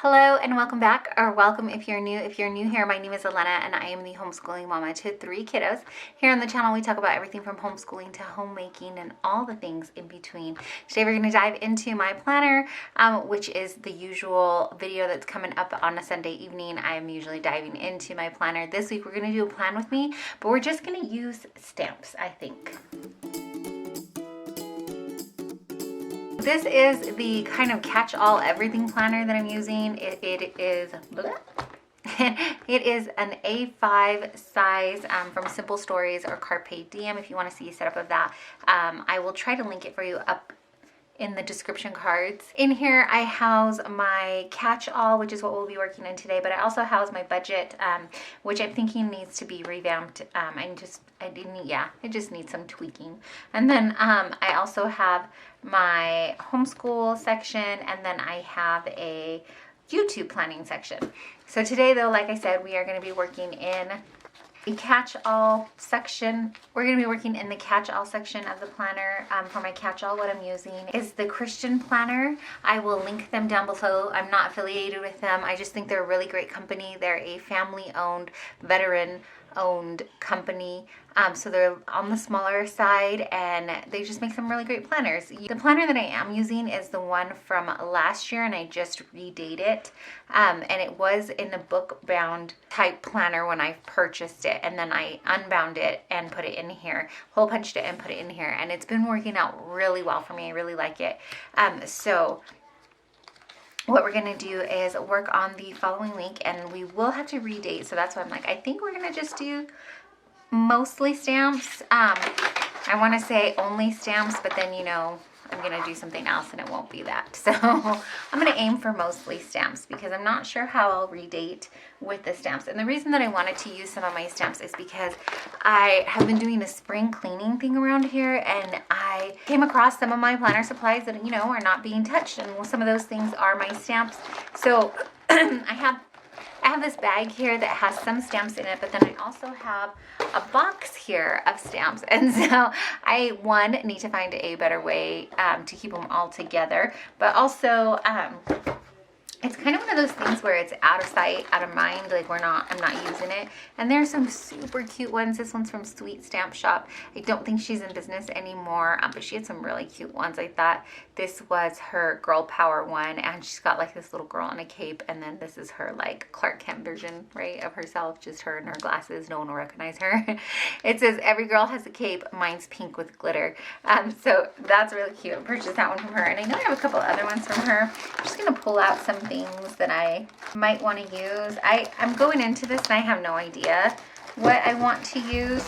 Hello and welcome back, or welcome if you're new. If you're new here, my name is Elena and I am the homeschooling mama to 3 kiddos. Here on the channel we talk about everything from homeschooling to homemaking and all the things in between. Today we're going to dive into my planner, which is the usual video that's coming up on a Sunday evening. I am usually diving into my planner. This week we're going to do a plan with me, but we're just going to use stamps, I think. This is the kind of catch-all everything planner that I'm using. It is an A5 size from Simple Stories or Carpe Diem if you want to see a setup of that. I will try to link it for you up in the description cards. In here I house my catch-all, which is what we'll be working in today, but I also house my budget, which I'm thinking needs to be revamped. It just needs some tweaking. And then I also have my homeschool section, and then I have a YouTube planning section. So today though, like I said, we are going to be working in the catch-all section. We're going to be working in the catch-all section of the planner. For my catch-all, what I'm using is the Christian planner. I will link them down below. I'm not affiliated with them. I just think they're a really great company. They're a family-owned, veteran-owned company. So they're on the smaller side and they just make some really great planners. The planner that I am using is the one from last year and I just redate it. And it was in the book bound type planner when I purchased it, and then I unbound it and put it in here, hole punched it and put it in here, and it's been working out really well for me. I really like it. So what we're going to do is work on the following week, and we will have to redate. So that's why I'm like, I think we're going to just do mostly stamps. I want to say only stamps, but then, you know, I'm going to do something else and it won't be that. So I'm going to aim for mostly stamps because I'm not sure how I'll redate with the stamps. And the reason that I wanted to use some of my stamps is because I have been doing a spring cleaning thing around here, and I came across some of my planner supplies that, you know, are not being touched, and some of those things are my stamps. So I have this bag here that has some stamps in it, but then I also have a box here of stamps. And so I, one, need to find a better way to keep them all together, but also it's kind of one of those things where it's out of sight, out of mind. Like I'm not using it. And there's some super cute ones. This one's from Sweet Stamp Shop. I don't think she's in business anymore, but she had some really cute ones. I thought this was her girl power one, and she's got like this little girl in a cape, and then this is her like Clark Kent version, right, of herself, just her and her glasses. No one will recognize her. It says every girl has a cape, mine's pink with glitter. So that's really cute. I purchased that one from her, and I know I have a couple other ones from her. I'm just gonna pull out some things that I might want to use. I'm going into this and I have no idea what I want to use.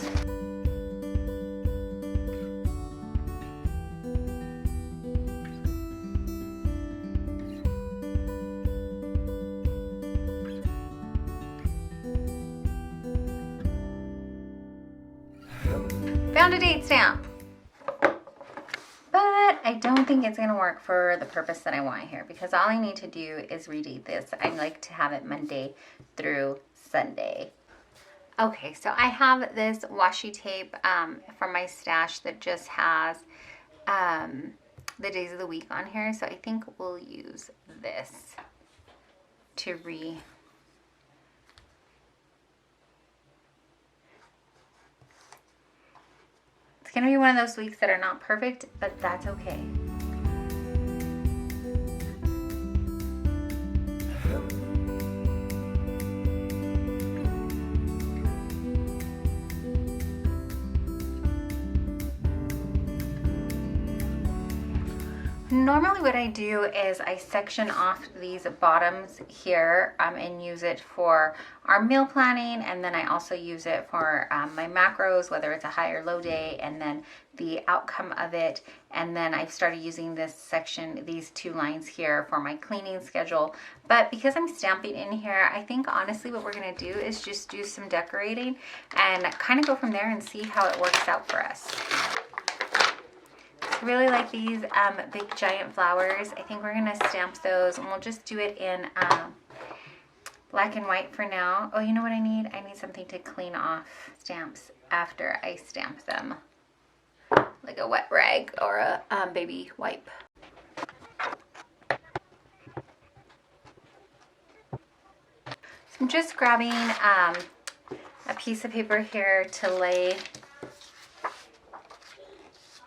Found a date stamp. But I don't think it's going to work for the purpose that I want here, because all I need to do is redate this. I like to have it Monday through Sunday. Okay, so I have this washi tape from my stash that just has the days of the week on here. So I think we'll use this to It's going to be one of those weeks that are not perfect, but that's okay. Normally what I do is I section off these bottoms here and use it for our meal planning, and then I also use it for my macros, whether it's a high or low day, and then the outcome of it. And then I've started using this section, these 2 lines here, for my cleaning schedule. But because I'm stamping in here, I think honestly what we're going to do is just do some decorating and kind of go from there and see how it works out for us. I really like these big giant flowers. I think we're going to stamp those, and we'll just do it in black and white for now. Oh, you know what I need? I need something to clean off stamps after I stamp them. Like a wet rag or a baby wipe. I'm just grabbing a piece of paper here to lay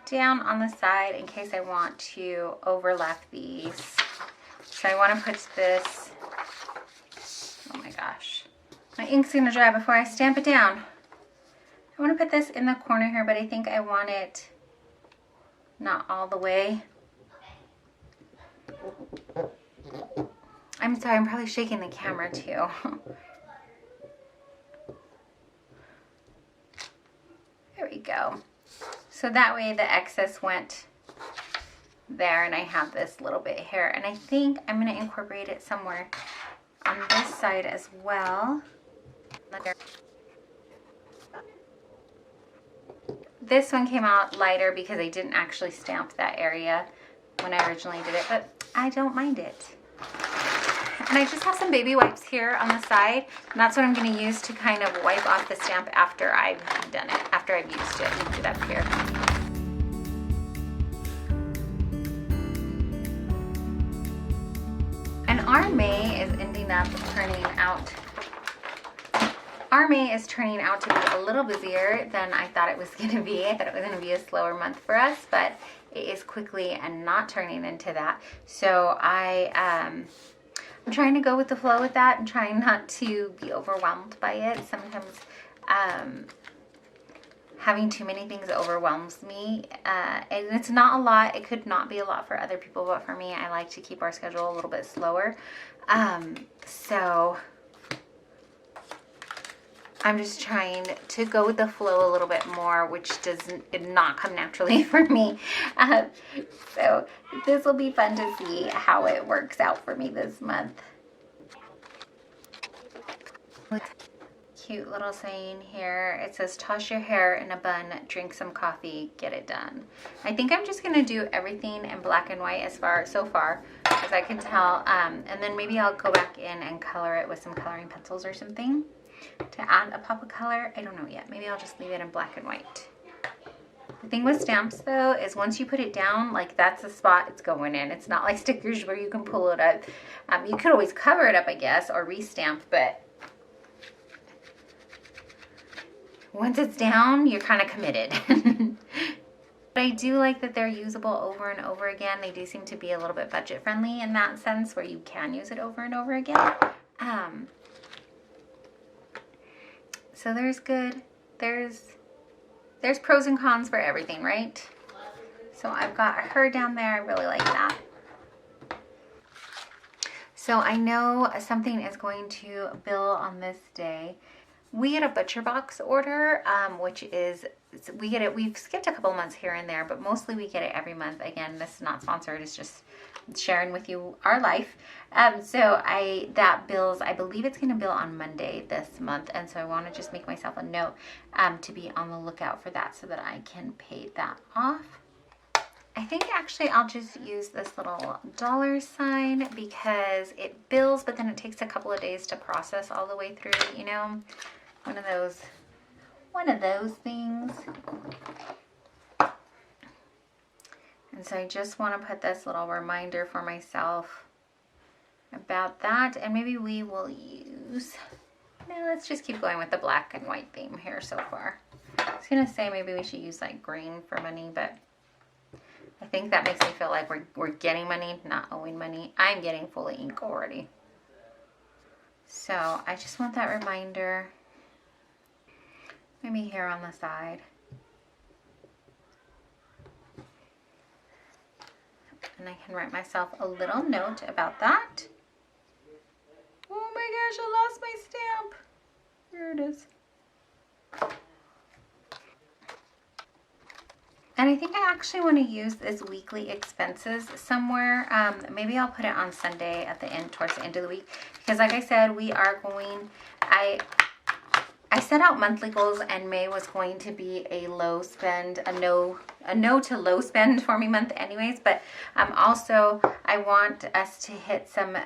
down on the side in case I want to overlap these. So I want to put this, oh my gosh, my ink's gonna dry before I stamp it down. I want to put this in the corner here, but I think I want it not all the way. I'm sorry, I'm probably shaking the camera too. There we go. So that way the excess went there and I have this little bit here. And I think I'm going to incorporate it somewhere on this side as well. This one came out lighter because I didn't actually stamp that area when I originally did it, but I don't mind it. And I just have some baby wipes here on the side, and that's what I'm going to use to kind of wipe off the stamp after I've done it, after I've used it. Linked it up here. And our May is ending up turning out. Our May is turning out to be a little busier than I thought it was going to be. I thought it was going to be a slower month for us, but it is quickly and not turning into that. So I'm trying to go with the flow with that and trying not to be overwhelmed by it. Sometimes having too many things overwhelms me, and it's not a lot. It could not be a lot for other people, but for me, I like to keep our schedule a little bit slower. So I'm just trying to go with the flow a little bit more, which did not come naturally for me. So this will be fun to see how it works out for me this month. Cute little saying here. It says, toss your hair in a bun, drink some coffee, get it done. I think I'm just going to do everything in black and white so far, as I can tell. And then maybe I'll go back in and color it with some coloring pencils or something to add a pop of color. I don't know yet. Maybe I'll just leave it in black and white. The thing with stamps though is once you put it down, like that's the spot it's going in. It's not like stickers where you can pull it up. You could always cover it up, I guess, or restamp, but once it's down, you're kind of committed. But I do like that they're usable over and over again. They do seem to be a little bit budget friendly in that sense where you can use it over and over again. So there's pros and cons for everything, right? So I've got her down there. I really like that. So I know something is going to bill on this day. We get a butcher box order, which is, we get it, we've skipped a couple months here and there, but mostly we get it every month. Again, this is not sponsored, it's just sharing with you our life. So that bills, I believe it's going to bill on Monday this month, and so I want to just make myself a note to be on the lookout for that so that I can pay that off. I think actually I'll just use this little $sign because it bills, but then it takes a couple of days to process all the way through, you know, one of those things. And so I just want to put this little reminder for myself about that. And maybe we will use, no, let's just keep going with the black and white theme here so far. I was going to say maybe we should use like green for money, but I think that makes me feel like we're getting money, not owing money. I'm getting full of ink already. So I just want that reminder. Maybe here on the side. And I can write myself a little note about that. Oh my gosh, I lost my stamp. Here it is. And I think I actually want to use this weekly expenses somewhere. Maybe I'll put it on Sunday at the end, towards the end of the week. Because like I said, we are going, I set out monthly goals, and May was going to be a low spend, a no to low spend for me month anyways. But also I want us to hit some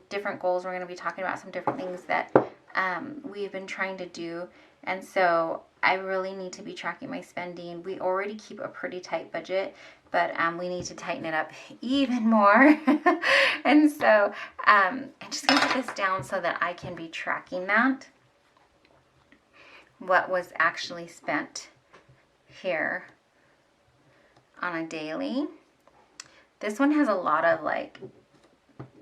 different goals. We're going to be talking about some different things that we've been trying to do. And so I really need to be tracking my spending. We already keep a pretty tight budget, but we need to tighten it up even more. And so I'm just gonna put this down so that I can be tracking that, what was actually spent here on a daily. This one has a lot of like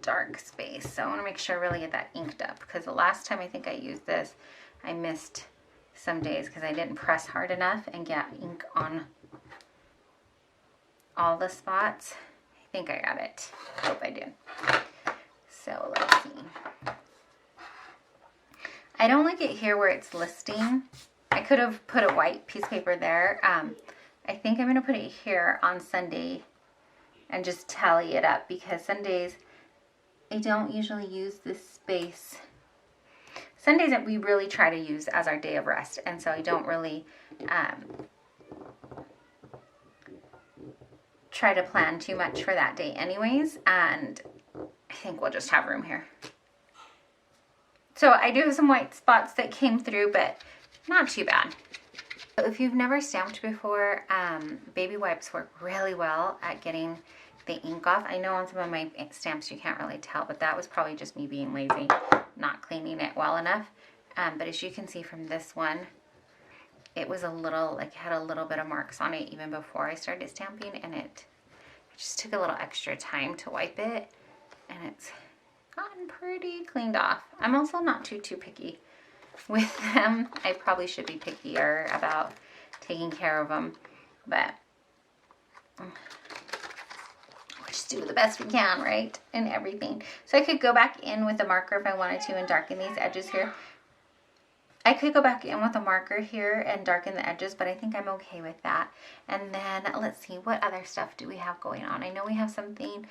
dark space, so I want to make sure I really get that inked up, because the last time I think I used this, I missed some days because I didn't press hard enough and get ink on all the spots. I think I got it. Hope I did. So let's see. I don't like it here where it's listing. I could have put a white piece of paper there. I think I'm going to put it here on Sunday and just tally it up, because Sundays I don't usually use this space. Sundays that we really try to use as our day of rest, and so I don't really try to plan too much for that day anyways, and I think we'll just have room here. So I do have some white spots that came through, but not too bad. So if you've never stamped before, baby wipes work really well at getting the ink off. I know on some of my stamps you can't really tell, but that was probably just me being lazy, not cleaning it well enough. But as you can see from this one, it was a little, like, had a little bit of marks on it even before I started stamping, and it just took a little extra time to wipe it, and it's gotten pretty cleaned off. I'm also not too picky with them. I probably should be pickier about taking care of them, but we just do the best we can, right? And everything. So I could go back in with a marker if I wanted to and darken these edges here. I could go back in with a marker here and darken the edges, but I think I'm okay with that. And then let's see, what other stuff do we have going on? I know we have something.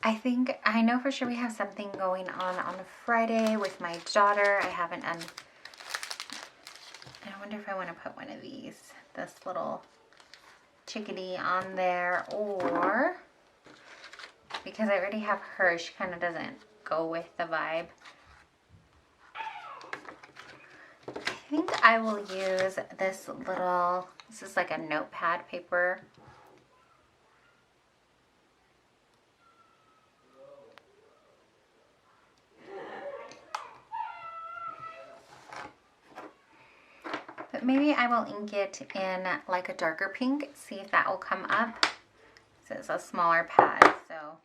I know for sure we have something going on a Friday with my daughter. I wonder if I want to put one of these, this little chickadee on there, or because I already have her, she kind of doesn't go with the vibe. I think I will use this is like a notepad paper. But maybe I will ink it in like a darker pink, see if that will come up. So it's a smaller pad, so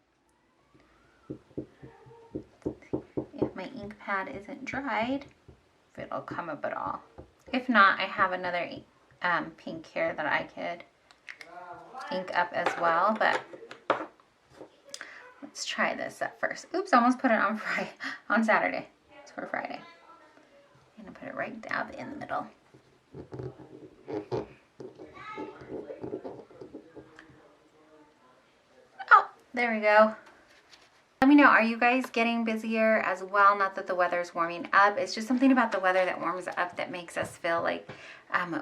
if my ink pad isn't dried, if it'll come up at all. If not, I have another pink here that I could ink up as well, but let's try this at first. Oops, almost put it on Saturday. It's for Friday. I'm gonna put it right down in the middle. Oh, there we go. Let me know, are you guys getting busier as well? Not that the weather's warming up. It's just something about the weather that warms up that makes us feel like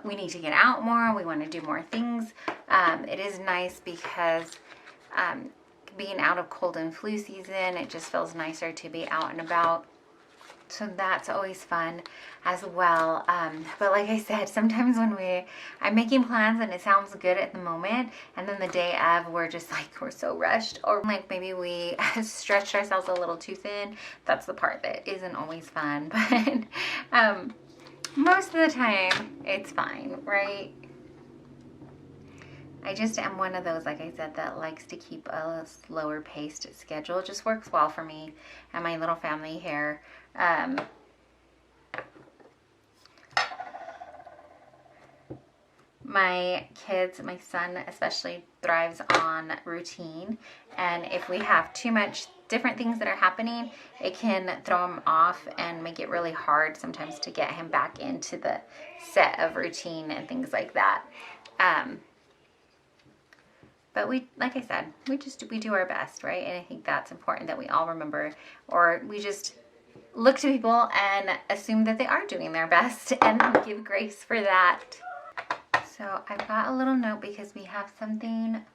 we need to get out more. We want to do more things. It is nice because being out of cold and flu season, it just feels nicer to be out and about. So that's always fun as well. But like I said, sometimes when I'm making plans and it sounds good at the moment, and then the day of we're just like, we're so rushed, or like maybe we stretched ourselves a little too thin. That's the part that isn't always fun. But most of the time it's fine, right? I just am one of those, like I said, that likes to keep a slower paced schedule. It just works well for me and my little family here. My kids, my son especially, thrives on routine, and if we have too much different things that are happening, it can throw him off and make it really hard sometimes to get him back into the set of routine and things like that. But we, like I said, we do our best, right? And I think that's important that we all remember, or we just look to people and assume that they are doing their best and give grace for that. So I've got a little note because we have something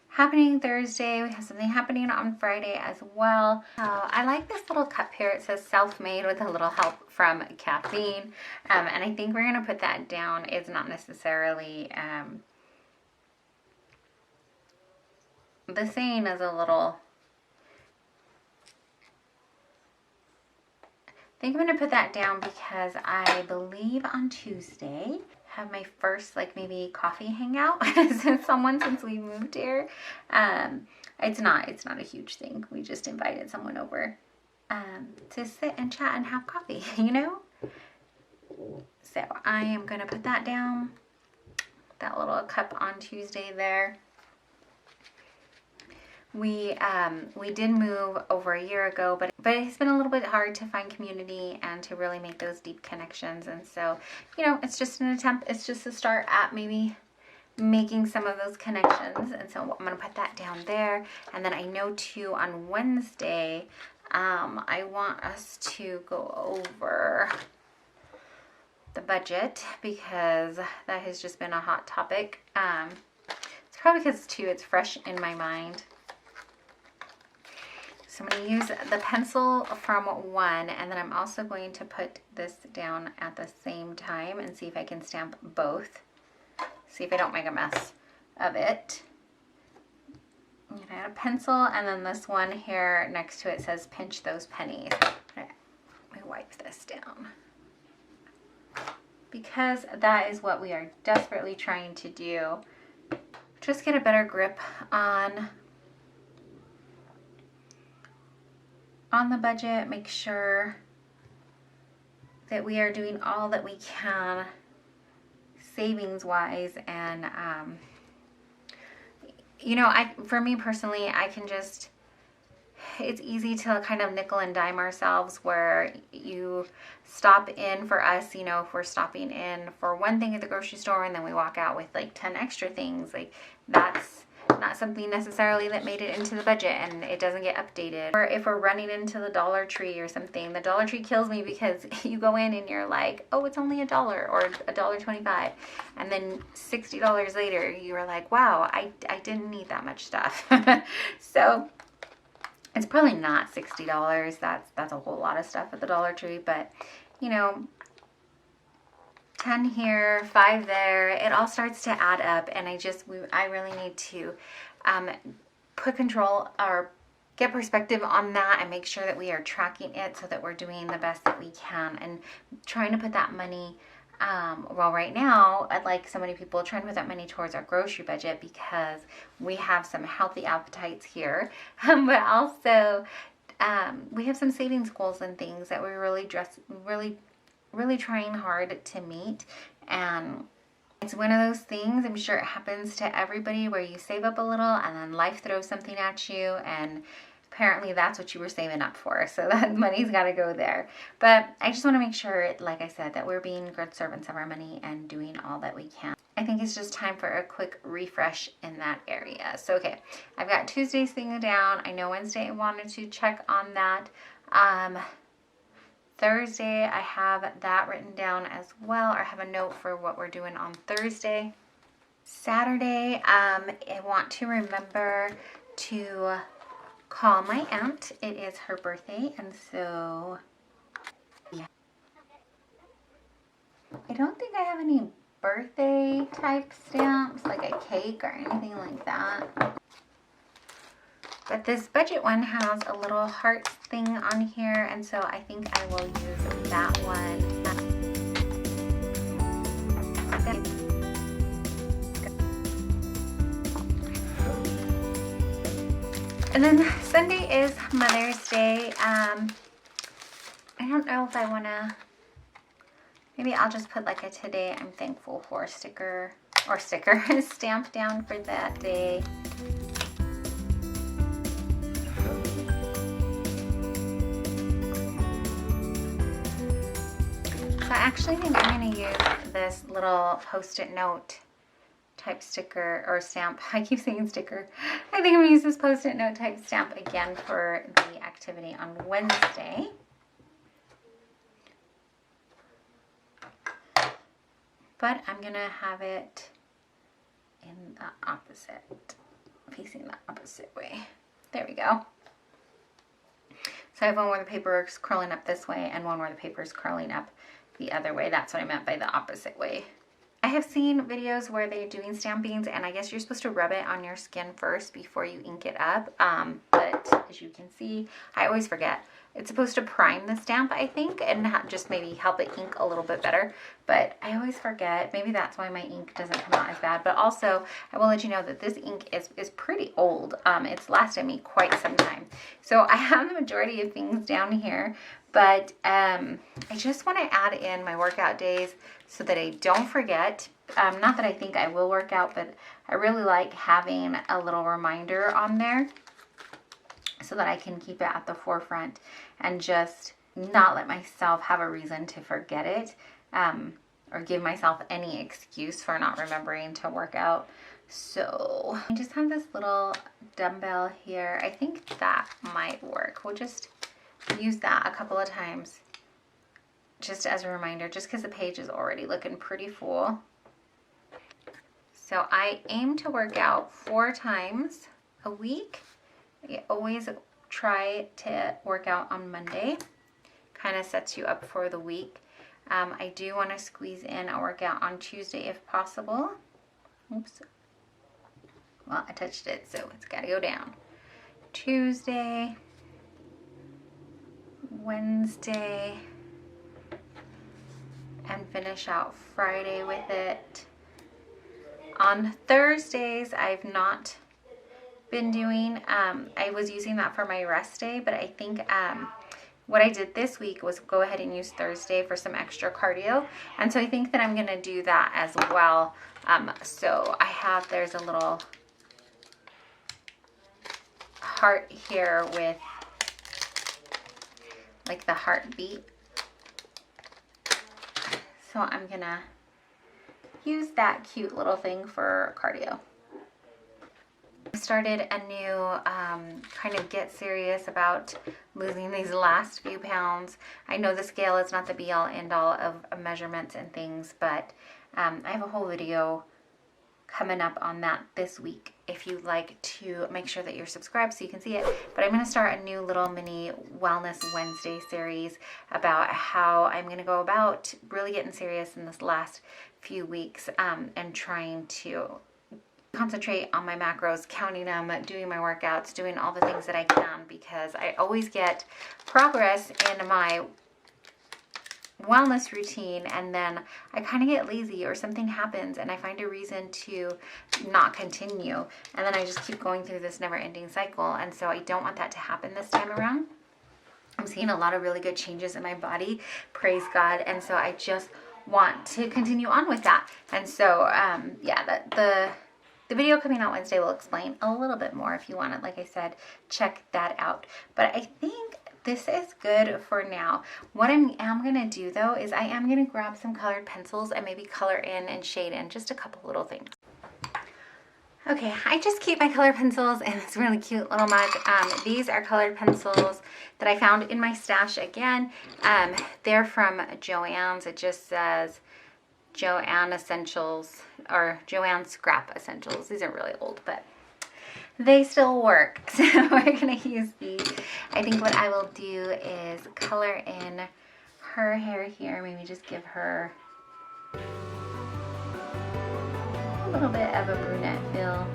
happening Thursday. We have something happening on Friday as well. I like this little cup here. It says self-made with a little help from caffeine. And I think we're going to put that down. It's not necessarily the saying is a little, I think I'm going to put that down because I believe on Tuesday have my first like maybe coffee hangout since we moved here. It's not a huge thing. We just invited someone over to sit and chat and have coffee, you know? So I am going to put that down, that little cup on Tuesday there. We did move over a year ago, but it's been a little bit hard to find community and to really make those deep connections. And so, you know, it's just an attempt. It's just a start at maybe making some of those connections. And so I'm going to put that down there. And then I know too on Wednesday, I want us to go over the budget because that has just been a hot topic. It's probably because too, it's fresh in my mind. So I'm going to use the pencil from one, and then I'm also going to put this down at the same time and see if I can stamp both. See if I don't make a mess of it. I'm going to add a pencil, and then this one here next to it says pinch those pennies. Let me wipe this down. Because that is what we are desperately trying to do. Just get a better grip on the budget, make sure that we are doing all that we can savings wise. And you know, for me personally, I can just, it's easy to kind of nickel and dime ourselves where you stop in for us, you know, if we're stopping in for one thing at the grocery store and then we walk out with like 10 extra things, like that's not something necessarily that made it into the budget and it doesn't get updated. Or if we're running into the Dollar Tree or something, the Dollar Tree kills me because you go in and you're like, oh, it's only $1 or $1.25, and then $60 later you are like, wow, I didn't need that much stuff. So it's probably not $60. That's a whole lot of stuff at the Dollar Tree, but you know, 10 here, 5 there, it all starts to add up, and I really need to put control or get perspective on that and make sure that we are tracking it so that we're doing the best that we can and trying to put that money, well, right now, I'd like so many people trying to put that money towards our grocery budget because we have some healthy appetites here, but also we have some savings goals and things that we're really trying hard to meet. And it's one of those things, I'm sure it happens to everybody, where you save up a little and then life throws something at you, and apparently that's what you were saving up for, so that money's got to go there. But I just want to make sure, like I said, that we're being good servants of our money and doing all that we can. I think it's just time for a quick refresh in that area. So okay, I've got Tuesday's thing down. I know Wednesday I wanted to check on that. Thursday, I have that written down as well, or I have a note for what we're doing on Thursday. Saturday, I want to remember to call my aunt. It is her birthday, and so, yeah. I don't think I have any birthday type stamps, like a cake or anything like that. But this budget one has a little heart thing on here, and so I think I will use that one. And then Sunday is Mother's Day. I don't know if I want to, maybe I'll just put like a today I'm thankful for sticker stamp down for that day. So I actually think I'm going to use this little post-it note type sticker or stamp. I keep saying sticker. I think I'm going to use this post-it note type stamp again for the activity on Wednesday. But I'm going to have it in the opposite, facing the opposite way. There we go. So I have one where the paper is curling up this way and one where the paper is curling up the other way. That's what I meant by the opposite way. I have seen videos where they're doing stampings, and I guess you're supposed to rub it on your skin first before you ink it up. But as you can see, I always forget. It's supposed to prime the stamp, I think, and just maybe help it ink a little bit better. But I always forget. Maybe that's why my ink doesn't come out as bad. But also, I will let you know that this ink is pretty old. It's lasted me quite some time. So I have the majority of things down here. But I just want to add in my workout days so that I don't forget. Not that I think I will work out, but I really like having a little reminder on there so that I can keep it at the forefront and just not let myself have a reason to forget it, or give myself any excuse for not remembering to work out. So I just have this little dumbbell here. I think that might work. We'll just use that a couple of times just as a reminder, just because the page is already looking pretty full. So I aim to work out 4 times a week. I always try to work out on Monday. Kind of sets you up for the week. I do want to squeeze in a workout on Tuesday if possible. Oops. Well, I touched it, so it's got to go down. Tuesday, Wednesday, and finish out Friday with it. On Thursdays, I've not been doing, I was using that for my rest day, but I think what I did this week was go ahead and use Thursday for some extra cardio. And so I think that I'm going to do that as well. So I have, there's a little heart here with like the heartbeat. So I'm going to use that cute little thing for cardio. I started a new kind of get serious about losing these last few pounds. I know the scale is not the be all end all of measurements and things, but I have a whole video coming up on that this week if you'd like to make sure that you're subscribed so you can see it. But I'm going to start a new little mini Wellness Wednesday series about how I'm going to go about really getting serious in this last few weeks, and trying to concentrate on my macros, counting them, doing my workouts, doing all the things that I can, because I always get progress in my wellness routine and then I kind of get lazy or something happens and I find a reason to not continue, and then I just keep going through this never-ending cycle. And so I don't want that to happen this time around. I'm seeing a lot of really good changes in my body, praise God, and so I just want to continue on with that. And so yeah, the video coming out Wednesday will explain a little bit more. If you want it, like I said, check that out. But I think this is good for now. What I am going to do though is I am going to grab some colored pencils and maybe color in and shade in just a couple little things. Okay, I just keep my colored pencils in this really cute little mug. These are colored pencils that I found in my stash again. They're from Joann's. It just says Joann Essentials or Joann Scrap Essentials. These are really old, but they still work. So we're going to use these. I think what I will do is color in her hair here. Maybe just give her a little bit of a brunette feel.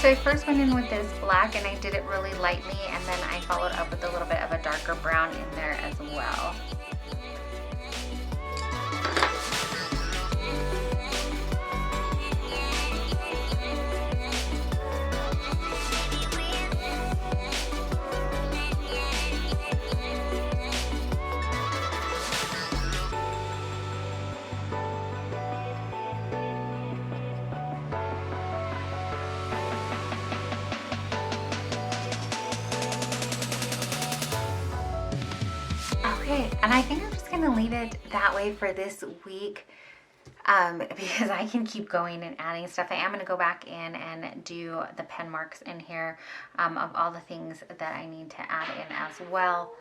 So I first went in with this black and I did it really lightly, and then I followed up with a little bit of a darker brown in there as well. Okay, and I think I'm just going to leave it that way for this week, because I can keep going and adding stuff. I am going to go back in and do the pen marks in here of all the things that I need to add in as well.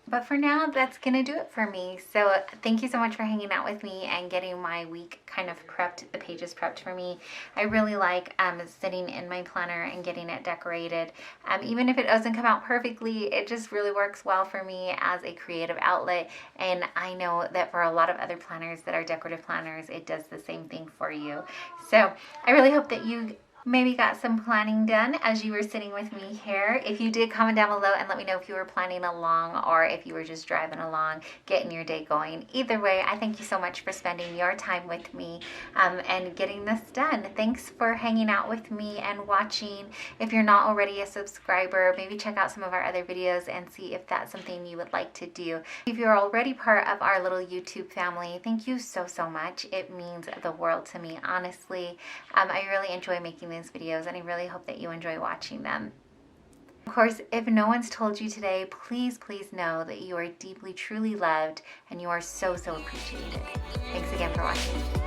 But for now, that's gonna do it for me. So thank you so much for hanging out with me and getting my week kind of prepped, the pages prepped for me. I really like sitting in my planner and getting it decorated. Even if it doesn't come out perfectly, it just really works well for me as a creative outlet. And I know that for a lot of other planners that are decorative planners, it does the same thing for you. So I really hope that you maybe got some planning done as you were sitting with me here. If you did, comment down below and let me know if you were planning along or if you were just driving along, getting your day going. Either way, I thank you so much for spending your time with me and getting this done. Thanks for hanging out with me and watching. If you're not already a subscriber, maybe check out some of our other videos and see if that's something you would like to do. If you're already part of our little YouTube family, thank you so much. It means the world to me, honestly. I really enjoy making these videos and I really hope that you enjoy watching them. Of course, if no one's told you today, please know that you are deeply, truly loved and you are so appreciated. Thanks again for watching.